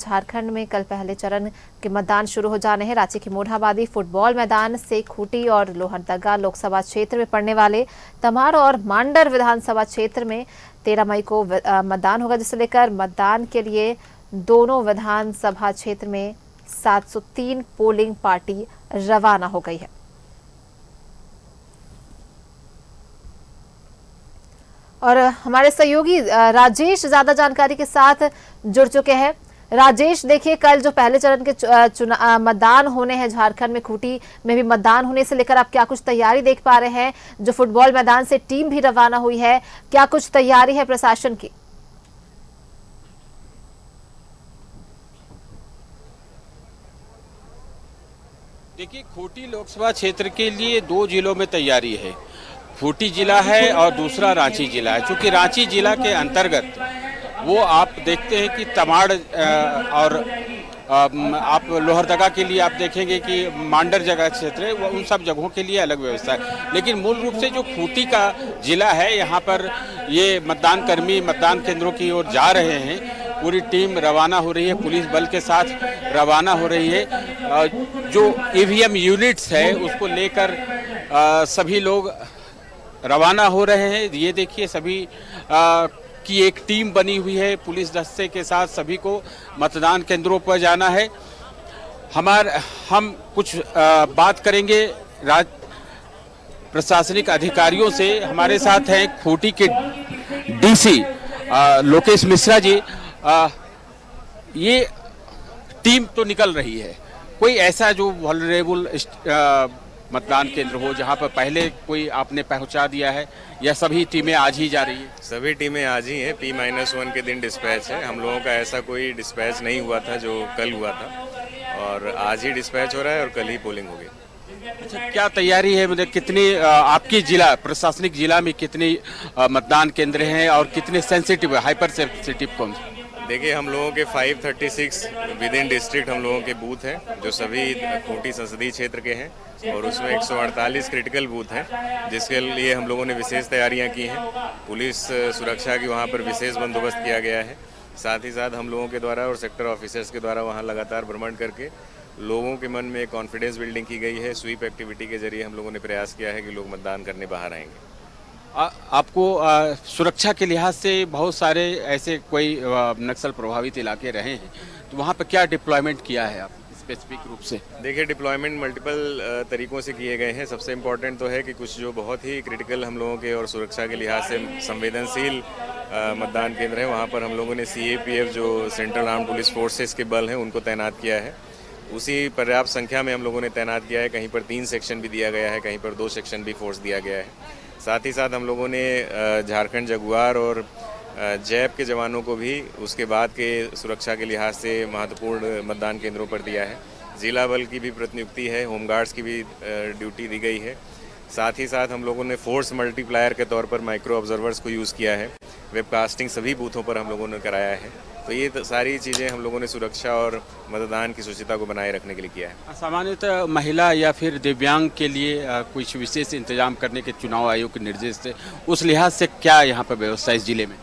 झारखंड में कल पहले चरण के मतदान शुरू हो जाने हैं। रांची के मोरहाबादी फुटबॉल मैदान से खूंटी और लोहरदगा लोकसभा क्षेत्र में पड़ने वाले तमाड़ और मांडर विधानसभा क्षेत्र में 13 मई को मतदान होगा, जिसे लेकर मतदान के लिए दोनों विधानसभा क्षेत्र में 703 पोलिंग पार्टी रवाना हो गई है। और हमारे सहयोगी राजेश ज्यादा जानकारी के साथ जुड़ चुके हैं। राजेश, देखिए कल जो पहले चरण के मतदान होने हैं झारखंड में, खूंटी में भी मतदान होने से लेकर आप क्या कुछ तैयारी देख पा रहे हैं? जो फुटबॉल मैदान से टीम भी रवाना हुई है, क्या कुछ तैयारी है प्रशासन की? देखिए, खूंटी लोकसभा क्षेत्र के लिए 2 जिलों में तैयारी है। खूंटी जिला है और दूसरा रांची जिला है। चूँकि रांची जिला के अंतर्गत वो आप देखते हैं कि तमाड़ और आप लोहरदगा के लिए आप देखेंगे कि मांडर जगह क्षेत्र है, वो उन सब जगहों के लिए अलग व्यवस्था है। लेकिन मूल रूप से जो खूंटी का जिला है, यहाँ पर ये मतदान कर्मी मतदान केंद्रों की ओर जा रहे हैं। पूरी टीम रवाना हो रही है, पुलिस बल के साथ रवाना हो रही है। जो ईवीएम यूनिट्स है उसको लेकर सभी लोग रवाना हो रहे हैं। ये देखिए, सभी की एक टीम बनी हुई है, पुलिस दस्ते के साथ सभी को मतदान केंद्रों पर जाना है। हम कुछ बात करेंगे प्रशासनिक अधिकारियों से। हमारे साथ हैं खूंटी के डीसी लोकेश मिश्रा जी। ये टीम तो निकल रही है, कोई ऐसा जो वल्नरेबल मतदान केंद्र हो जहां पर पहले कोई आपने पहुंचा दिया है, या सभी टीमें आज ही जा रही है? सभी टीमें आज ही हैं। P-1 के दिन डिस्पैच है। हम लोगों का ऐसा कोई डिस्पैच नहीं हुआ था जो कल हुआ था, और आज ही डिस्पैच हो रहा है और कल ही पोलिंग होगी। अच्छा, क्या तैयारी है? मतलब कितनी आपकी जिला प्रशासनिक जिला में कितने मतदान केंद्र हैं और कितने सेंसिटिव है, हाइपर सेंसिटिव कौन से? देखिए, हम लोगों के 536 विद इन डिस्ट्रिक्ट हम लोगों के बूथ हैं, जो सभी खूंटी संसदीय क्षेत्र के हैं, और उसमें 148 क्रिटिकल बूथ हैं, जिसके लिए हम लोगों ने विशेष तैयारियां की हैं। पुलिस सुरक्षा की वहां पर विशेष बंदोबस्त किया गया है। साथ ही साथ हम लोगों के द्वारा और सेक्टर ऑफिसर्स के द्वारा वहां लगातार भ्रमण करके लोगों के मन में कॉन्फिडेंस बिल्डिंग की गई है। स्वीप एक्टिविटी के जरिए हम लोगों ने प्रयास किया है कि लोग मतदान करने बाहर आएंगे। आपको सुरक्षा के लिहाज से बहुत सारे ऐसे कोई नक्सल प्रभावित इलाके रहे हैं, तो वहाँ पर क्या डिप्लॉयमेंट किया है आप स्पेसिफिक रूप से? देखिए, डिप्लॉयमेंट मल्टीपल तरीकों से किए गए हैं। सबसे इम्पोर्टेंट तो है कि कुछ जो बहुत ही क्रिटिकल हम लोगों के और सुरक्षा के लिहाज से संवेदनशील मतदान केंद्र है, वहाँ पर हम लोगों ने CAPF जो सेंट्रल आर्म्ड पुलिस फोर्सेस के बल हैं उनको तैनात किया है। उसी पर्याप्त संख्या में हम लोगों ने तैनात किया है। कहीं पर 3 सेक्शन भी दिया गया है, कहीं पर 2 सेक्शन भी फोर्स दिया गया है। साथ ही साथ हम लोगों ने झारखंड जगुआर और जैप के जवानों को भी उसके बाद के सुरक्षा के लिहाज से महत्वपूर्ण मतदान केंद्रों पर दिया है। जिला बल की भी प्रतिनियुक्ति है, होमगार्ड्स की भी ड्यूटी दी गई है। साथ ही साथ हम लोगों ने फोर्स मल्टीप्लायर के तौर पर माइक्रो ऑब्जर्वर्स को यूज़ किया है। वेबकास्टिंग सभी बूथों पर हम लोगों ने कराया है। तो ये सारी चीज़ें हम लोगों ने सुरक्षा और मतदान की शुचिता को बनाए रखने के लिए किया है। सामान्यतः महिला या फिर दिव्यांग के लिए कुछ विशेष इंतजाम करने के चुनाव आयोग के निर्देश थे, उस लिहाज से क्या यहाँ पर व्यवस्था इस जिले में?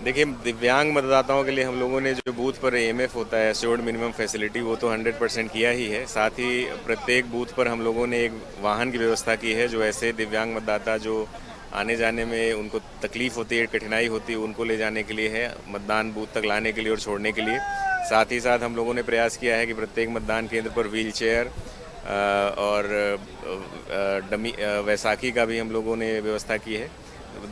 देखिए, दिव्यांग मतदाताओं के लिए हम लोगों ने जो बूथ पर AMF होता है, एश्योर्ड मिनिमम फैसिलिटी, वो तो 100% किया ही है। साथ ही प्रत्येक बूथ पर हम लोगों ने एक वाहन की व्यवस्था की है, जो ऐसे दिव्यांग मतदाता जो आने जाने में उनको तकलीफ होती है, कठिनाई होती है, उनको ले जाने के लिए है, मतदान बूथ तक लाने के लिए और छोड़ने के लिए। साथ ही साथ हम लोगों ने प्रयास किया है कि प्रत्येक मतदान केंद्र पर व्हील चेयर और डमी वैसाखी का भी हम लोगों ने व्यवस्था की है।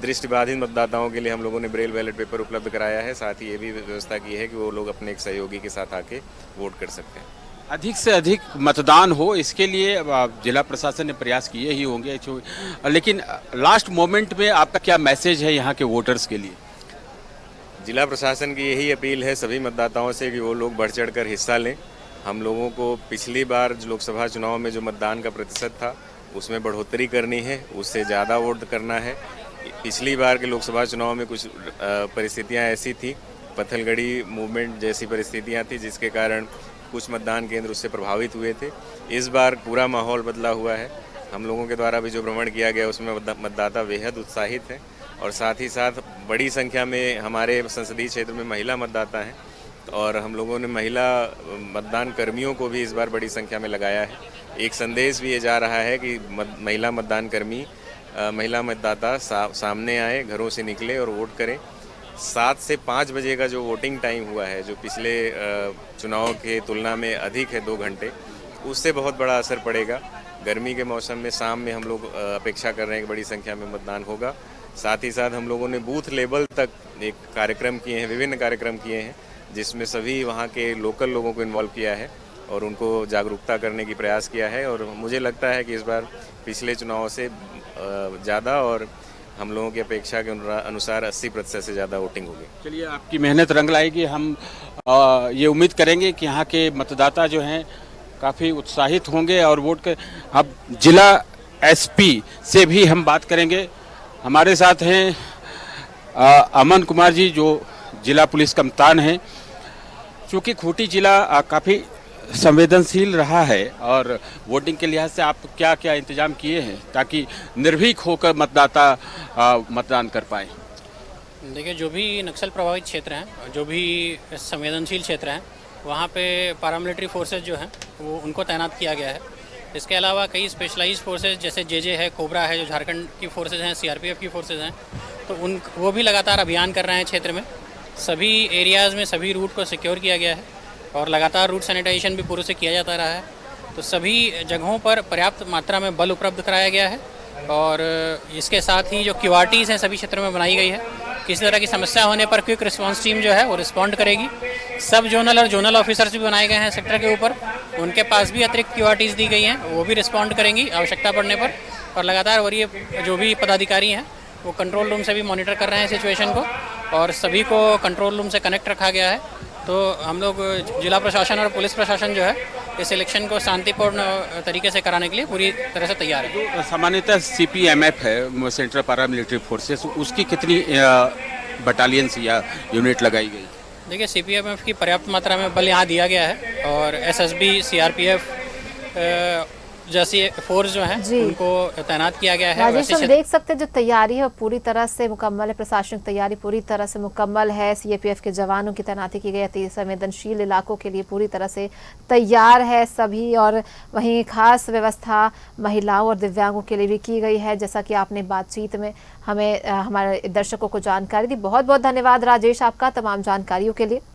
दृष्टिबाधित मतदाताओं के लिए हम लोगों ने ब्रेल बैलेट पेपर उपलब्ध कराया है। साथ ही ये भी व्यवस्था की है कि वो लोग अपने एक सहयोगी के साथ आके वोट कर सकते हैं। अधिक से अधिक मतदान हो, इसके लिए जिला प्रशासन ने प्रयास किए ही होंगे, लेकिन लास्ट मोमेंट में आपका क्या मैसेज है यहाँ के वोटर्स के लिए? जिला प्रशासन की यही अपील है सभी मतदाताओं से कि वो लोग बढ़ चढ़ कर हिस्सा लें। हम लोगों को पिछली बार लोकसभा चुनाव में जो मतदान का प्रतिशत था उसमें बढ़ोतरी करनी है, उससे ज़्यादा वोट करना है। पिछली बार के लोकसभा चुनाव में कुछ परिस्थितियाँ ऐसी थी, पत्थलगड़ी मूवमेंट जैसी परिस्थितियाँ थी, जिसके कारण कुछ मतदान केंद्र उससे प्रभावित हुए थे। इस बार पूरा माहौल बदला हुआ है। हम लोगों के द्वारा भी जो भ्रमण किया गया उसमें मतदाता बेहद उत्साहित हैं, और साथ ही साथ बड़ी संख्या में हमारे संसदीय क्षेत्र में महिला मतदाता हैं। और हम लोगों ने महिला मतदान कर्मियों को भी इस बार बड़ी संख्या में लगाया है। एक संदेश भी ये जा रहा है कि महिला मतदान कर्मी, महिला मतदाता सामने आए, घरों से निकले और वोट करें। 7 से 5 बजे का जो वोटिंग टाइम हुआ है, जो पिछले चुनाव के तुलना में अधिक है 2 घंटे, उससे बहुत बड़ा असर पड़ेगा। गर्मी के मौसम में शाम में हम लोग अपेक्षा कर रहे हैं कि बड़ी संख्या में मतदान होगा। साथ ही साथ हम लोगों ने बूथ लेवल तक एक कार्यक्रम किए हैं, विभिन्न कार्यक्रम किए हैं, जिसमें सभी वहाँ के लोकल लोगों को इन्वॉल्व किया है और उनको जागरूकता करने की प्रयास किया है। और मुझे लगता है कि इस बार पिछले चुनाव से ज़्यादा और हम लोगों की अपेक्षा के अनुसार 80% से ज़्यादा वोटिंग होगी। चलिए, आपकी मेहनत रंग लाएगी। हम ये उम्मीद करेंगे कि यहाँ के मतदाता जो हैं काफ़ी उत्साहित होंगे और वोट के। अब जिला एसपी से भी हम बात करेंगे। हमारे साथ हैं अमन कुमार जी, जो जिला पुलिस कप्तान हैं। चूँकि खूंटी जिला काफ़ी संवेदनशील रहा है और वोटिंग के लिहाज से आप क्या क्या इंतजाम किए हैं ताकि निर्भीक होकर मतदाता मतदान कर पाए? देखिए, जो भी नक्सल प्रभावित क्षेत्र हैं, जो भी संवेदनशील क्षेत्र हैं, वहाँ पे पैरामिलिट्री फोर्सेज जो हैं वो उनको तैनात किया गया है। इसके अलावा कई स्पेशलाइज्ड फोर्सेज जैसे जे है, कोबरा है, जो झारखंड की फोर्सेज हैं, सीआरपीएफ की फोर्सेज हैं, तो वो भी लगातार अभियान कर रहे हैं क्षेत्र में। सभी एरियाज़ में सभी रूट को सिक्योर किया गया है और लगातार रूट सैनिटाइजेशन भी पूरे से किया जाता रहा है। तो सभी जगहों पर पर्याप्त मात्रा में बल उपलब्ध कराया गया है और इसके साथ ही जो क्यूआरटीज़ हैं सभी क्षेत्रों में बनाई गई है। किसी तरह की समस्या होने पर क्विक रिस्पांस टीम जो है वो रिस्पॉन्ड करेगी। सब जोनल और जोनल ऑफिसर्स भी बनाए गए हैं सेक्टर के ऊपर, उनके पास भी अतिरिक्त क्यूआरटीज़ दी गई हैं, वो भी रिस्पॉन्ड करेंगी आवश्यकता पड़ने पर। और लगातार वरीय जो भी पदाधिकारी हैं वो कंट्रोल रूम से भी मॉनिटर कर रहे हैं सिचुएशन को और सभी को कंट्रोल रूम से कनेक्ट रखा गया है। तो हम लोग जिला प्रशासन और पुलिस प्रशासन जो है इस इलेक्शन को शांतिपूर्ण तरीके से कराने के लिए पूरी तरह से तैयार है। जो सामान्यतः सीपीएमएफ है, सेंट्रल पैरामिलिट्री फोर्सेस, उसकी कितनी बटालियंस या यूनिट लगाई गई? देखिए, सीपीएमएफ की पर्याप्त मात्रा में बल यहाँ दिया गया है और एसएसबी, सीआरपीएफ जैसी फोर्स जो है उनको तैनात किया गया है। राजेश, हम देख सकते हैं जो तैयारी है वो पूरी तरह से मुकम्मल है, प्रशासनिक तैयारी पूरी तरह से मुकम्मल है। सीएपीएफ के जवानों की तैनाती की गई है, संवेदनशील इलाकों के लिए पूरी तरह से तैयार है सभी। और वहीं खास व्यवस्था महिलाओं और दिव्यांगों के लिए भी की गई है, जैसा कि आपने बातचीत में हमें हमारे दर्शकों को जानकारी दी। बहुत बहुत धन्यवाद राजेश आपका तमाम जानकारियों के लिए।